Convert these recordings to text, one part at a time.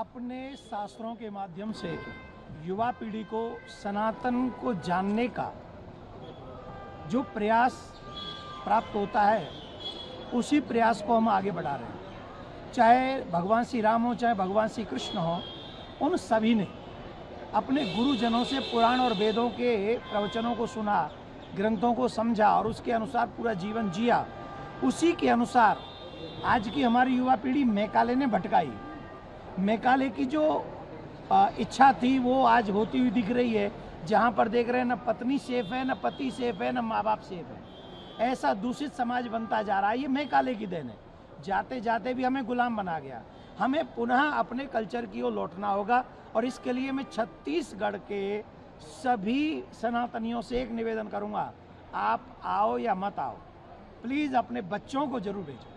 अपने शास्त्रों के माध्यम से युवा पीढ़ी को सनातन को जानने का जो प्रयास प्राप्त होता है, उसी प्रयास को हम आगे बढ़ा रहे हैं। चाहे भगवान श्री राम हो, चाहे भगवान श्री कृष्ण हो, उन सभी ने अपने गुरुजनों से पुराण और वेदों के प्रवचनों को सुना, ग्रंथों को समझा और उसके अनुसार पूरा जीवन जिया। उसी के अनुसार आज की हमारी युवा पीढ़ी मैकाले ने भटकाई। मैकाले की जो इच्छा थी वो आज होती हुई दिख रही है। जहाँ पर देख रहे हैं न पत्नी सेफ है, न पति सेफ है, न माँ बाप सेफ है। ऐसा दूषित समाज बनता जा रहा है। ये मैकाले की देन है। जाते जाते भी हमें गुलाम बना गया। हमें पुनः अपने कल्चर की ओर लौटना होगा और इसके लिए मैं छत्तीसगढ़ के सभी सनातनियों से एक निवेदन करूंगा, आप आओ या मत आओ, प्लीज़ अपने बच्चों को जरूर भेजो,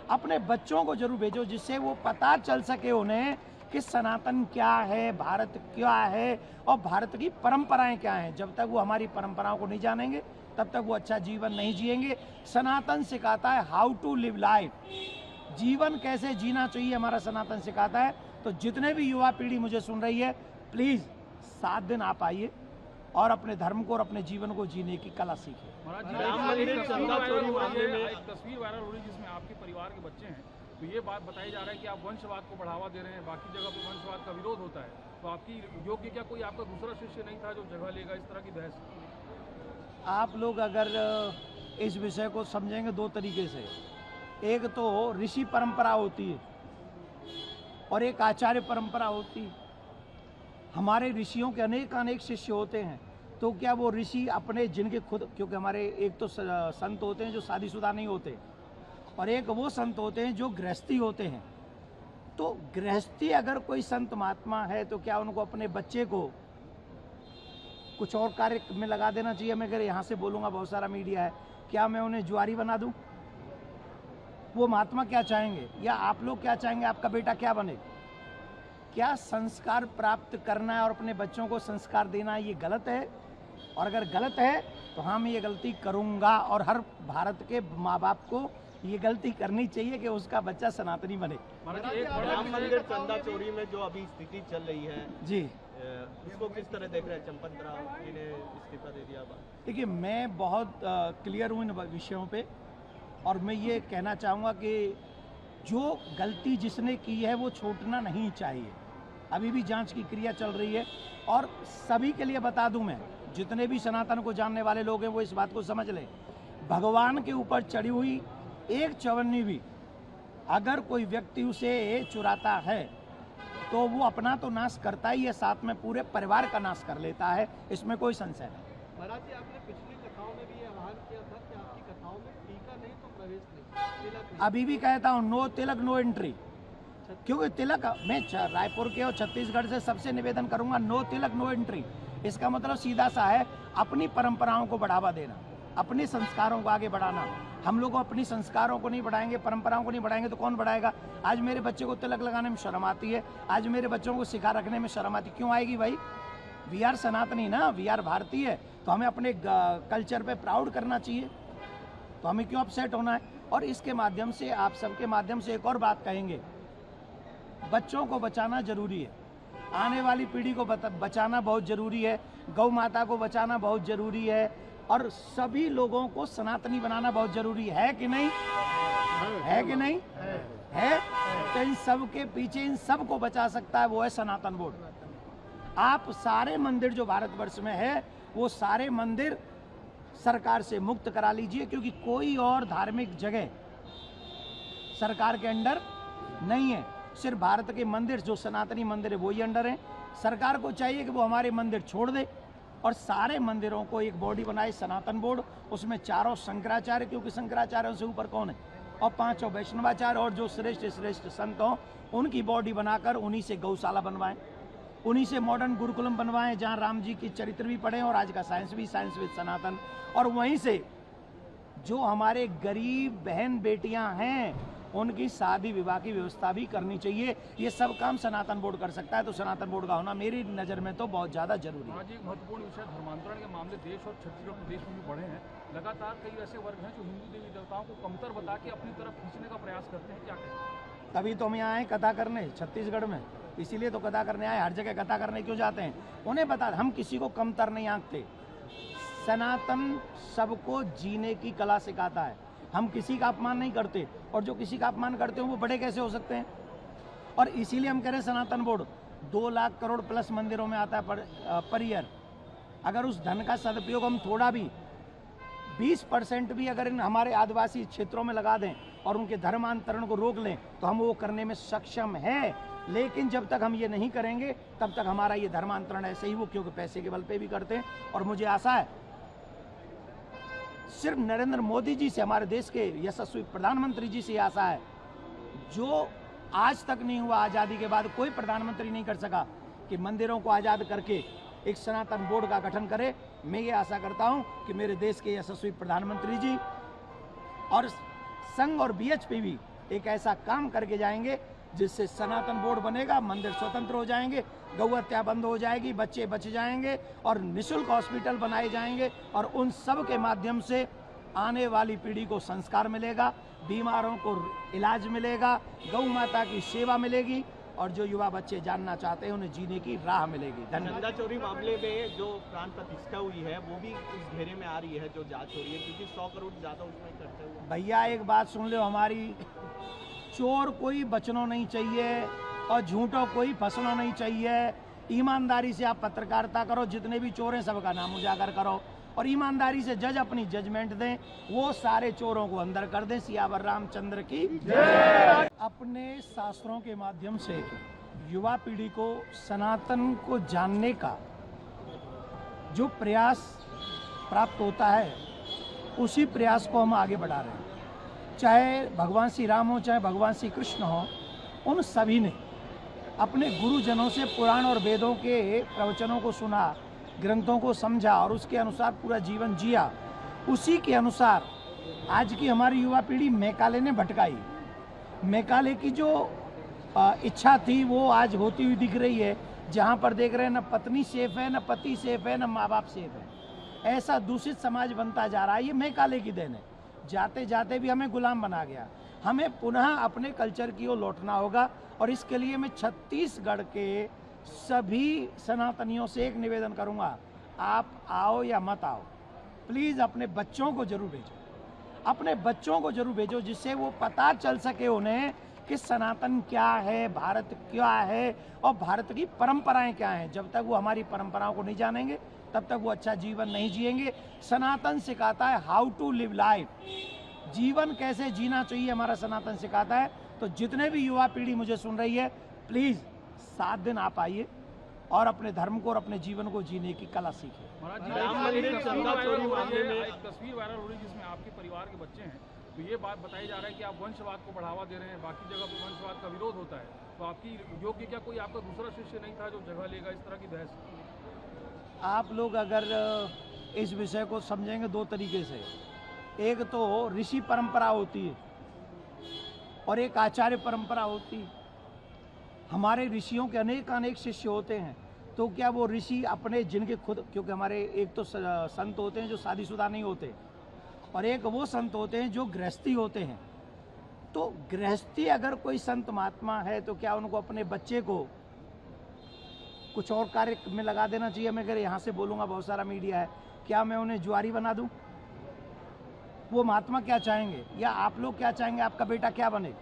अपने बच्चों को जरूर भेजो, जिससे वो पता चल सके उन्हें कि सनातन क्या है, भारत क्या है और भारत की परंपराएं क्या हैं। जब तक वो हमारी परंपराओं को नहीं जानेंगे तब तक वो अच्छा जीवन नहीं जिएंगे। सनातन सिखाता है हाउ टू लिव लाइफ, जीवन कैसे जीना चाहिए हमारा सनातन सिखाता है। तो जितने भी युवा पीढ़ी मुझे सुन रही है, प्लीज़ 7 दिन आप आइए और अपने धर्म को और अपने जीवन को जीने की कला सीखें। राम मंदिर चंदा चोरी मामले में एक तस्वीर वायरल हो रही है जिसमें आपके परिवार के बच्चे हैं, तो ये बात बताई जा रहा है कि आप वंशवाद को बढ़ावा दे रहे हैं, बाकी जगह पर वंशवाद का विरोध होता है, तो आपकी योग्य क्या कोई आपका दूसरा शिष्य नहीं था जो जगह लेगा, इस तरह की बहस? आप लोग अगर इस विषय को समझेंगे 2 तरीके से, एक तो ऋषि परंपरा होती है और एक आचार्य परंपरा होती है। हमारे ऋषियों के अनेक शिष्य होते हैं, तो क्या वो ऋषि अपने जिनके खुद, क्योंकि हमारे एक तो संत होते हैं जो शादीशुदा नहीं होते और एक वो संत होते हैं जो गृहस्थी होते हैं। तो गृहस्थी अगर कोई संत महात्मा है तो क्या उनको अपने बच्चे को कुछ और कार्य में लगा देना चाहिए? मैं अगर यहाँ से बोलूँगा, बहुत सारा मीडिया है, क्या मैं उन्हें जुआरी बना दूँ? वो महात्मा क्या चाहेंगे या आप लोग क्या चाहेंगे आपका बेटा क्या बने? क्या संस्कार प्राप्त करना है और अपने बच्चों को संस्कार देना ये गलत है? और अगर गलत है तो हाँ, मैं ये गलती करूँगा और हर भारत के माँ बाप को ये गलती करनी चाहिए कि उसका बच्चा सनातनी बने। राम मंदिर चंदा चोरी में जो अभी स्थिति चल रही है जी, इसको किस तरह देख रहे हैं? चंपत राव जी ने इस्तीफा दे दिया। देखिए, मैं बहुत क्लियर हूँ इन विषयों पे और मैं ये कहना चाहूँगा कि जो गलती जिसने की है वो छूटना नहीं चाहिए। अभी भी जांच की क्रिया चल रही है और सभी के लिए बता दूं, मैं जितने भी सनातन को जानने वाले लोग हैं वो इस बात को समझ लें, भगवान के ऊपर चढ़ी हुई एक चवन्नी भी अगर कोई व्यक्ति उसे चुराता है तो वो अपना तो नाश करता ही है, साथ में पूरे परिवार का नाश कर लेता है, इसमें कोई संशय नहीं। महाराज जी, आपने पिछली कथाओं में भी ये आह्वान किया था कि आपकी कथाओं में टीका नहीं तो प्रवेश नहीं, तिलक नहीं। अभी भी कहता हूँ, नो तिलक नो एंट्री, क्योंकि तिलक, मैं रायपुर के और छत्तीसगढ़ से सबसे निवेदन करूंगा, नो तिलक नो एंट्री। इसका मतलब सीधा सा है, अपनी परंपराओं को बढ़ावा देना, अपने संस्कारों को आगे बढ़ाना। हम लोग अपनी संस्कारों को नहीं बढ़ाएंगे, परंपराओं को नहीं बढ़ाएंगे तो कौन बढ़ाएगा? आज मेरे बच्चे को तिलक लगाने में शर्म आती है, आज मेरे बच्चों को सिखा रखने में शर्म आती, क्यों आएगी भाई? वी आर सनातनी ना, वी आर भारतीय, तो हमें अपने कल्चर पे प्राउड करना चाहिए, तो हमें क्यों अपसेट होना है? और इसके माध्यम से, आप सबके माध्यम से एक और बात कहेंगे, बच्चों को बचाना जरूरी है, आने वाली पीढ़ी को बचाना बहुत जरूरी है, गौ माता को बचाना बहुत जरूरी है और सभी लोगों को सनातनी बनाना बहुत जरूरी है कि नहीं? है कि नहीं? है। तो इन सब के पीछे इन सब को बचा सकता है वो है सनातन बोर्ड। आप सारे मंदिर जो भारतवर्ष में है वो सारे मंदिर सरकार से मुक्त करा लीजिए, क्योंकि कोई और धार्मिक जगह सरकार के अंडर नहीं है, सिर्फ भारत के मंदिर जो सनातनी मंदिर है वही अंडर है। सरकार को चाहिए कि वो हमारे मंदिर छोड़ दे और सारे मंदिरों को एक बॉडी बनाए, सनातन बोर्ड, उसमें 4 शंकराचार्य, क्योंकि शंकराचार्यों से ऊपर कौन है, और 5 वैष्णवाचार्य और जो श्रेष्ठ संत हों उनकी बॉडी बनाकर उन्हीं से गौशाला बनवाएं, उन्हीं से मॉडर्न गुरुकुलम बनवाएं जहां राम जी की चरित्र भी पढ़ें और आज का साइंस विद सनातन, और वहीं से जो हमारे गरीब बहन बेटियां हैं उनकी शादी विवाह की व्यवस्था भी करनी चाहिए। ये सब काम सनातन बोर्ड कर सकता है, तो सनातन बोर्ड का होना मेरी नज़र में तो बहुत ज़्यादा जरूरी है। आज एक महत्वपूर्ण विषय, धर्मांतरण के मामले देश और छत्तीसगढ़ प्रदेश में भी बढ़े हैं। लगातार कई ऐसे वर्ग हैं जो हिंदू देवी देवताओं को कमतर बता के अपनी तरफ खींचने का प्रयास करते हैं, क्या कहें? तभी तो हम यहाँ आए कथा करने छत्तीसगढ़ में। इसीलिए तो कथा करने आए, हर जगह कथा करने क्यों जाते हैं? उन्हें बता, हम किसी को कमतर नहीं आंकते। सनातन सबको जीने की कला सिखाता है, हम किसी का अपमान नहीं करते, और जो किसी का अपमान करते हैं वो बड़े कैसे हो सकते हैं? और इसीलिए हम कह रहे हैं सनातन बोर्ड 2 लाख करोड़ प्लस मंदिरों में आता है पर ईयर। अगर उस धन का सदुपयोग हम थोड़ा भी 20% भी अगर इन हमारे आदिवासी क्षेत्रों में लगा दें और उनके धर्मांतरण को रोक लें तो हम वो करने में सक्षम हैं। लेकिन जब तक हम ये नहीं करेंगे तब तक हमारा ये धर्मांतरण ऐसे ही वो, क्योंकि पैसे के बल पे भी करते हैं। और मुझे आशा है सिर्फ नरेंद्र मोदी जी से, हमारे देश के यशस्वी प्रधानमंत्री जी से आशा है, जो आज तक नहीं हुआ, आज़ादी के बाद कोई प्रधानमंत्री नहीं कर सका कि मंदिरों को आज़ाद करके एक सनातन बोर्ड का गठन करे। मैं ये आशा करता हूं कि मेरे देश के यशस्वी प्रधानमंत्री जी और संघ और बीएचपी भी एक ऐसा काम करके जाएंगे जिससे सनातन बोर्ड बनेगा, मंदिर स्वतंत्र हो जाएंगे, गौ हत्या बंद हो जाएगी, बच्चे बच जाएंगे और निःशुल्क हॉस्पिटल बनाए जाएंगे, और उन सब के माध्यम से आने वाली पीढ़ी को संस्कार मिलेगा, बीमारों को इलाज मिलेगा, गौ माता की सेवा मिलेगी, और जो युवा बच्चे जानना चाहते हैं उन्हें जीने की राह मिलेगी। धन्यवाद। चंदा चोरी मामले में जो प्राण प्रतिष्ठा हुई है वो भी इस घेरे में आ रही है, जो जांच हो रही है, क्योंकि 100 करोड़ ज़्यादा उसमें खर्चा हुआ। भैया एक बात सुन लो हमारी, चोर कोई बचना नहीं चाहिए और झूठों कोई फंसना नहीं चाहिए। ईमानदारी से आप पत्रकारिता करो, जितने भी चोर हैं सबका नाम उजागर करो, और ईमानदारी से जज अपनी जजमेंट दें, वो सारे चोरों को अंदर कर दें। सियावर रामचंद्र की जय। अपने शास्त्रों के माध्यम से युवा पीढ़ी को सनातन को जानने का जो प्रयास प्राप्त होता है, उसी प्रयास को हम आगे बढ़ा रहे हैं। चाहे भगवान श्री राम हो, चाहे भगवान श्री कृष्ण हो, उन सभी ने अपने गुरुजनों से पुराण और वेदों के प्रवचनों को सुना, ग्रंथों को समझा और उसके अनुसार पूरा जीवन जिया। उसी के अनुसार आज की हमारी युवा पीढ़ी मैकाले ने भटकाई। मैकाले की जो इच्छा थी वो आज होती हुई दिख रही है। जहाँ पर देख रहे हैं न पत्नी सेफ है, न पति सेफ है, न माँ बाप सेफ है। ऐसा दूषित समाज बनता जा रहा है। ये मैकाले की देन है। जाते जाते भी हमें गुलाम बना गया। हमें पुनः अपने कल्चर की ओर लौटना होगा, और इसके लिए मैं छत्तीसगढ़ के सभी सनातनियों से एक निवेदन करूंगा, आप आओ या मत आओ, प्लीज़ अपने बच्चों को जरूर भेजो, अपने बच्चों को जरूर भेजो, जिससे वो पता चल सके उन्हें कि सनातन क्या है, भारत क्या है और भारत की परंपराएं क्या हैं। जब तक वो हमारी परंपराओं को नहीं जानेंगे तब तक वो अच्छा जीवन नहीं जिएंगे। सनातन सिखाता है हाउ टू लिव लाइफ, जीवन कैसे जीना चाहिए हमारा सनातन सिखाता है। तो जितने भी युवा पीढ़ी मुझे सुन रही है, प्लीज़ 7 दिन आप आइए और अपने धर्म को और अपने जीवन को जीने की कला सीखिए। महाराज जी, राम मंदिर चंदा चोरी मामले में एक तस्वीर वायरल हो रही है जिसमें आपके परिवार के बच्चे हैं, तो ये बात बताई जा रहा है कि आप वंशवाद को बढ़ावा दे रहे हैं, बाकी जगह पर वंशवाद का विरोध होता है, तो आपकी योग्य क्या कोई आपका दूसरा शिष्य नहीं था जो जगह लेगा? इस तरह की बहस। आप लोग अगर इस विषय को समझेंगे 2 तरीके से, एक तो ऋषि परंपरा होती है और एक आचार्य परंपरा होती है। हमारे ऋषियों के अनेक शिष्य होते हैं, तो क्या वो ऋषि अपने जिनके खुद, क्योंकि हमारे एक तो संत होते हैं जो शादीशुदा नहीं होते, और एक वो संत होते हैं जो गृहस्थी होते हैं। तो गृहस्थी अगर कोई संत महात्मा है तो क्या उनको अपने बच्चे को कुछ और कार्य में लगा देना चाहिए? मैं अगर यहाँ से बोलूँगा, बहुत सारा मीडिया है, क्या मैं उन्हें जुआरी बना दूँ? वो महात्मा क्या चाहेंगे, या आप लोग क्या चाहेंगे आपका बेटा क्या बने?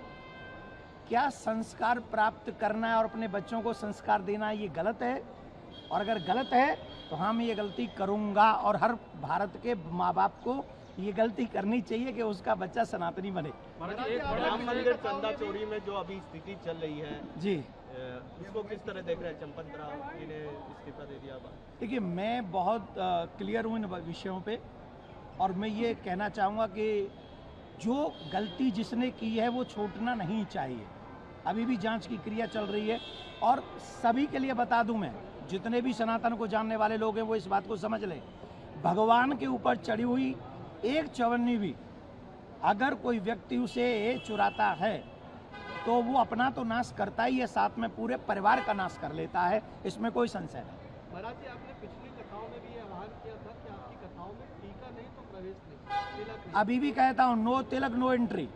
क्या संस्कार प्राप्त करना है और अपने बच्चों को संस्कार देना ये गलत है? और अगर गलत है तो हाँ, मैं ये गलती करूँगा, और हर भारत के माँ बाप को ये गलती करनी चाहिए कि उसका बच्चा सनातनी बने। राम मंदिर चंदा चोरी में जो अभी स्थिति चल रही है जी, इसको किस तरह देख रहे हैं? चंपत राव जी ने इस्तीफा दे दिया। देखिए, मैं बहुत क्लियर हूँ इन विषयों पे, और मैं ये कहना चाहूँगा कि जो गलती जिसने की है वो छूटना नहीं चाहिए। अभी भी जांच की क्रिया चल रही है, और सभी के लिए बता दूं मैं, जितने भी सनातन को जानने वाले लोग हैं वो इस बात को समझ लें, भगवान के ऊपर चढ़ी हुई एक चवन्नी भी अगर कोई व्यक्ति उसे चुराता है तो वो अपना तो नाश करता ही है, साथ में पूरे परिवार का नाश कर लेता है, इसमें कोई संशय नहीं। महाराज जी, आपने पिछली कथाओं में भी ये आह्वान किया था कि आपकी कथाओं में टीका नहीं तो प्रवेश नहीं, तिलक नहीं। अभी भी कहता हूँ, नो तिलक नो एंट्री।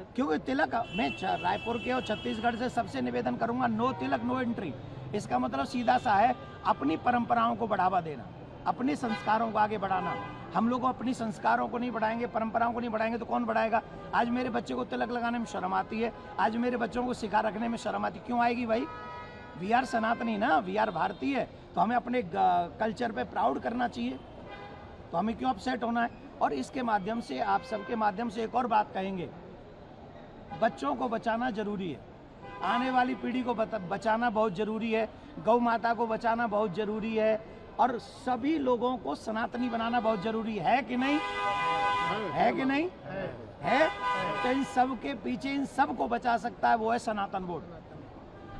क्योंकि तिलक मैं रायपुर के और छत्तीसगढ़ से सबसे निवेदन करूंगा, नो तिलक नो एंट्री। इसका मतलब सीधा सा है, अपनी परंपराओं को बढ़ावा देना, अपने संस्कारों को आगे बढ़ाना। हम लोग अपनी संस्कारों को नहीं बढ़ाएंगे, परंपराओं को नहीं बढ़ाएंगे तो कौन बढ़ाएगा? आज मेरे बच्चे को तिलक लगाने में शर्म आती है, आज मेरे बच्चों को सिखा रखने में शर्म आती, क्यों आएगी भाई? वी आर सनातनी ना, वी आर भारतीय, तो हमें अपने कल्चर पे प्राउड करना चाहिए, तो हमें क्यों अपसेट होना है? और इसके माध्यम से, आप सबके माध्यम से एक और बात कहेंगे, बच्चों को बचाना जरूरी है, आने वाली पीढ़ी को बचाना बहुत जरूरी है, गौ माता को बचाना बहुत जरूरी है, और सभी लोगों को सनातनी बनाना बहुत जरूरी है कि नहीं? है कि नहीं? है। तो इन सब के पीछे इन सब को बचा सकता है वो है सनातन बोर्ड।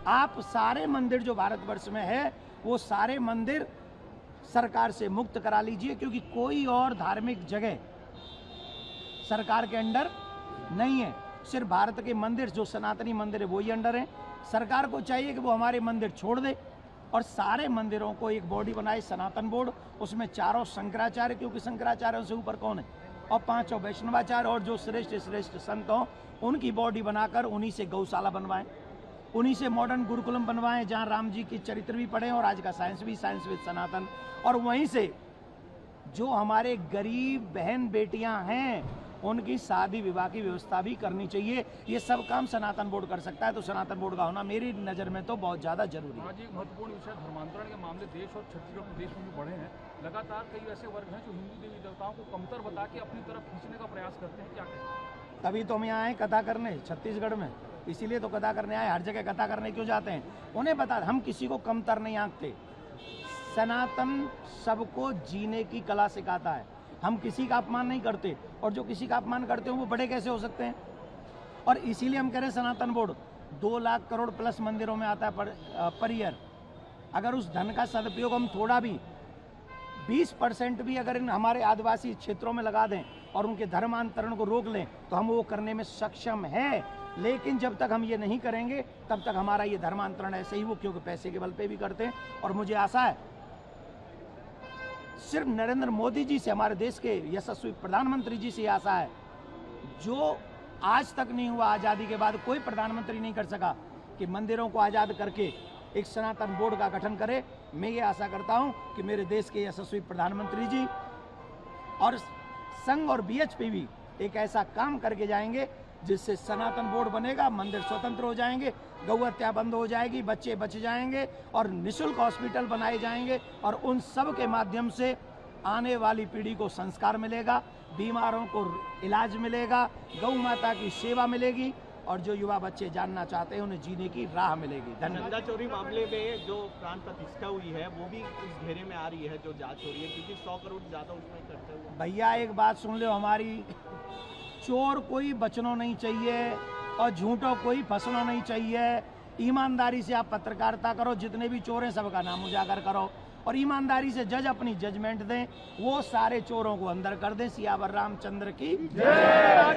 आप सारे मंदिर जो भारतवर्ष में है वो सारे मंदिर सरकार से मुक्त करा लीजिए, क्योंकि कोई और धार्मिक जगह सरकार के अंडर नहीं है, सिर्फ भारत के मंदिर जो सनातनी मंदिर है वही अंडर है। सरकार को चाहिए कि वो हमारे मंदिर छोड़ दे और सारे मंदिरों को एक बॉडी बनाए, सनातन बोर्ड, उसमें चारों शंकराचार्य, क्योंकि शंकराचार्यों से ऊपर कौन है, और पांचों वैष्णवाचार्य और जो श्रेष्ठ श्रेष्ठ संत हों उनकी बॉडी बनाकर उन्हीं से गौशाला बनवाएं, उन्हीं से मॉडर्न गुरुकुलम बनवाएं, जहां राम जी की चरित्र भी पढ़ें और आज का साइंस भी, साइंस विद सनातन, और वहीं से जो हमारे गरीब बहन बेटियां हैं उनकी शादी विवाह की व्यवस्था भी करनी चाहिए। ये सब काम सनातन बोर्ड कर सकता है, तो सनातन बोर्ड का होना मेरी नज़र में तो बहुत ज़्यादा जरूरी है। आज एक महत्वपूर्ण विषय, धर्मांतरण के मामले देश और छत्तीसगढ़ प्रदेश में भी बढ़े हैं। लगातार कई ऐसे वर्ग हैं जो हिंदू देवी देवताओं को कमतर बता के अपनी तरफ खींचने का प्रयास करते हैं, क्या कहें? तभी तो हम यहाँ आए कथा करने छत्तीसगढ़ में, इसीलिए तो कथा करने आए। हर जगह कथा करने क्यों जाते हैं? उन्हें बता, हम किसी को कमतर नहीं आंकते। सनातन सबको जीने की कला सिखाता है, हम किसी का अपमान नहीं करते, और जो किसी का अपमान करते हो वो बड़े कैसे हो सकते हैं? और इसीलिए हम कह रहे हैं सनातन बोर्ड 2 लाख करोड़ प्लस मंदिरों में आता है पर ईयर। अगर उस धन का सदुपयोग हम थोड़ा भी 20% भी अगर इन हमारे आदिवासी क्षेत्रों में लगा दें और उनके धर्मांतरण को रोक लें तो हम वो करने में सक्षम है। लेकिन जब तक हम ये नहीं करेंगे तब तक हमारा ये धर्मांतरण ऐसे ही वो, क्योंकि पैसे के बल पे भी करते हैं। और मुझे आशा है सिर्फ नरेंद्र मोदी जी से, हमारे देश के यशस्वी प्रधानमंत्री जी से आशा है, जो आज तक नहीं हुआ, आज़ादी के बाद कोई प्रधानमंत्री नहीं कर सका कि मंदिरों को आज़ाद करके एक सनातन बोर्ड का गठन करे। मैं ये आशा करता हूं कि मेरे देश के यशस्वी प्रधानमंत्री जी और संघ और बीएचपी भी एक ऐसा काम करके जाएंगे जिससे सनातन बोर्ड बनेगा, मंदिर स्वतंत्र हो जाएंगे, गौ हत्या बंद हो जाएगी, बच्चे बच जाएंगे और निःशुल्क हॉस्पिटल बनाए जाएंगे, और उन सब के माध्यम से आने वाली पीढ़ी को संस्कार मिलेगा, बीमारों को इलाज मिलेगा, गौ माता की सेवा मिलेगी, और जो युवा बच्चे जानना चाहते हैं उन्हें जीने की राह मिलेगी। धन्यवाद। चंदा चोरी मामले में जो प्राण प्रतिष्ठा हुई है वो भी उस घेरे में आ रही है जो जांच हो रही है, क्योंकि 100 करोड़ ज़्यादा उसमें खर्चा हुआ। भैया एक बात सुन लो हमारी, चोर कोई बचना नहीं चाहिए और झूठों कोई फंसना नहीं चाहिए। ईमानदारी से आप पत्रकारिता करो, जितने भी चोर हैं सबका नाम उजागर करो, और ईमानदारी से जज अपनी जजमेंट दें, वो सारे चोरों को अंदर कर दें। सियावर रामचंद्र की जय।